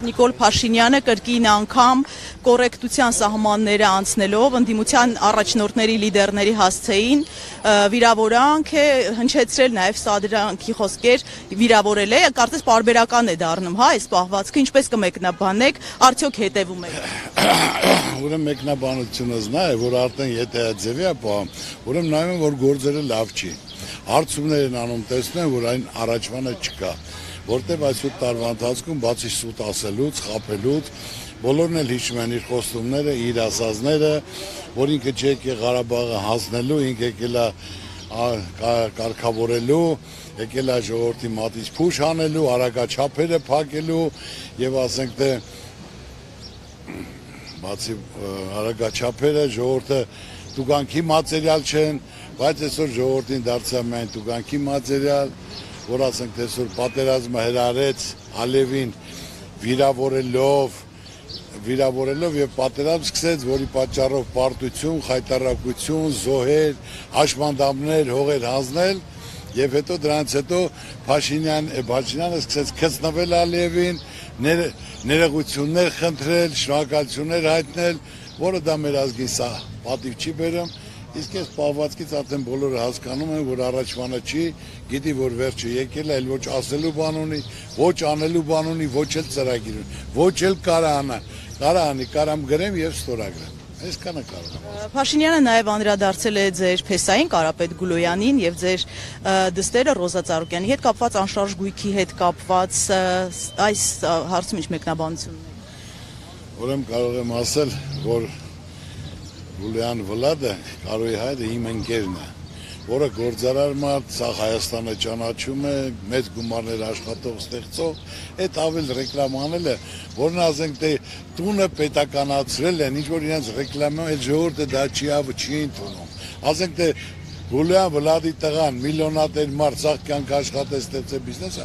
Նիկոլ Փաշինյանը կրկին անգամ կոռեկտության սահմանները անցնելով ընդդիմության առաջնորդների լիդերների հասցեին վիրավորանք է հնչեցրել նաև սադրանքի խոսքեր վիրավորել է կարծես պարբերական է դառնում հա այս պահվածքը ինչպես կմեկնաբանեք արդյոք հետևում եք Ուրեմն մեկնաբանությունս նա է որ արդեն եթե ձևի է պահում ուրեմն նայում եմ որ գործերը լավ չի հարցումներ են անում տեսնում որ այն առաջվանը չկա որտեղ այս 8 տարվա ընթացքում բացի սուտ ասելուց, խաբելուց, բոլորն էլ հիշում են իր խոստումները, իր ասածները, որ ինքը չեկե Ղարաբաղը հանձնելու, ինքը եկել է կարգավորելու, եկել է ժողովրդի մատից փուշ անելու, արագաչափերը փակելու եւ ասենք թե բացի արագաչափերը ժողովուրդը տուգանքի մատերիալ չեն, բայց այսօր ժողովրդին դարձավ միայն տուգանքի մատերիալ որ ասենք թե այսօր պատերազմը հրարեց Ալիևին վիրավորելով եւ պատերազմ սկսեց, որի պատճառով պարտություն, խայտարակություն, զոհեր, հաշմանդամներ, հողեր հանձնել եւ հետո դրանից հետո Փաշինյանը սկսեց քծնվել Ալիևին, ներողություններ խնդրել, շնորհակալություններ հայտնել, որը դա մեր ազգին սա պատիվ չի բերում Իսկ այս պահվածքից արդեն բոլորը հասկանում են, որ առաջվանը չի, գիտի, որ վերջը եկել է, այլ ոչ ասելու բան ունի, ոչ անելու բան ունի, ոչ էլ ծրագիր ունի, ոչ էլ կարամ գրեմ եւ ստորագրեմ։ Այսքանը կարող եմ։ Փաշինյանը նաև անդրադարձել է ձեր փեսային Կարապետ Գուլոյանին եւ ձեր դստերը Ռոզա Ծառուկյանի հետ կապված անշարժ գույքի հետ կապված այս հարցում ինչ մեկնաբանություն ունեք։ Ուրեմն կարող եմ ասել, որ Գուլյան Վլադը Կարոյի հայրը իմ ընկերն է, որը գործարար մարդ, սա Հայաստանը ճանաչում է, մեծ գումարներ աշխատող ստեղծող, այդ ավել ռեկլամանել է, որն ասենք թե տունը պետականացրել են, ինչ որ իրենց ռեկլամում, այդ ժողովուրդը դա չի ընդունում, ասենք թե Գուլյան Վլադի տղան միլիոնատեր մարդ սաղ կյանք աշխատեց ստեղծել բիզնես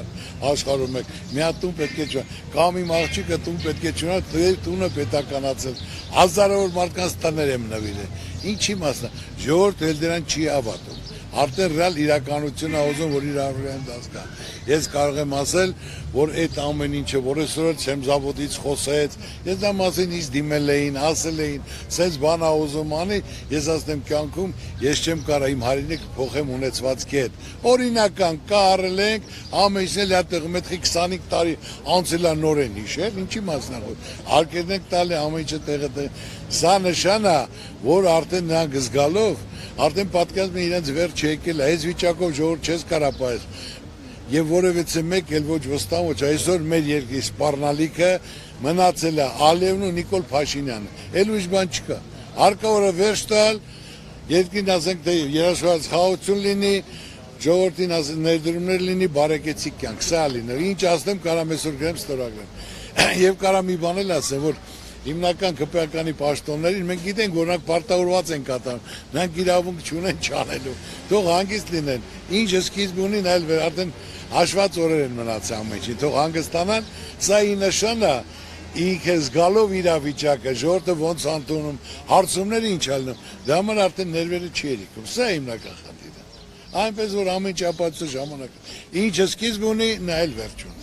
աշխարհում եք մի հատ տուն պետք է չունենա կամ իմ աղջիկը տուն պետք է չունենա տունը պետականացել հազարավոր մարդկանց տներ եմ նվիրել ինչի մասնա ժողովուրդը էլ դրան չի հավատում արդեն ռեալ իրականությունը ուզում որ իր առօրյան դասկա ես կարող եմ ասել որ այդ ամեն ինչը որ այսօր Սեմզավոդից խոսեց ես դա մասին ինձ դիմել էին ասել էին սենց բան ա ուզում անի ես ասեմ կյանքում ես չեմ կարող իմ հայրենիքը փոխեմ ունեցվածքի հետ օրինական կարել ենք ամենից էլ մետքի 25 տարի անցել է նորեն հիշել ինչի մասնախոս արկերն ենք տալի ամեն ինչը տեղը սա նշան է որ արդեն նրանք զգալով արդեն պատկերացնում են իրենց վերջ եկել այս վիճակով ժողովուրդ չես կարող ապահովել եւ որևէ մեկ էլ ոչ վստահ ոչ այսօր մեր երկրի սպառնալիքը մնացել է Ալիևն ու Նիկոլ Փաշինյանը էլ ուրիշ բան չկա հարկավորը վերջ տալ երկրին ասենք թե երաշխավորած խաղաղություն լինի ժողովրդին ասենք ներդրումներ լինի բարեկեցիկ կյանք սա լինի ինչ ասեմ կարամ այսօր գրեմ ստորագրեմ եւ կարամ մի բան էլ ասեմ որ հիմնական ԿՊԱ-կանի պաշտոններին մենք գիտենք որ նրանք պարտավորված են կատարում նրանք իրավունք չունեն չանելու թող հանգիստ լինեն ինչը սկիզբ ունին այլ արդեն հաշված օրեր են մնացել ամեն ինչի թող հանգստանան սա ի նշան է ինքը զգալով իրավիճակը ժողովուրդը ոնց ընդունում հարցումները ինչ ալնում դա համար արդեն ներվերը չի երիկում սա հիմնական խնդիրը այնպես որ ամեն ինչ ապացուցի ժամանակ ինչը սկիզբ ունի նա էլ վերջ ունի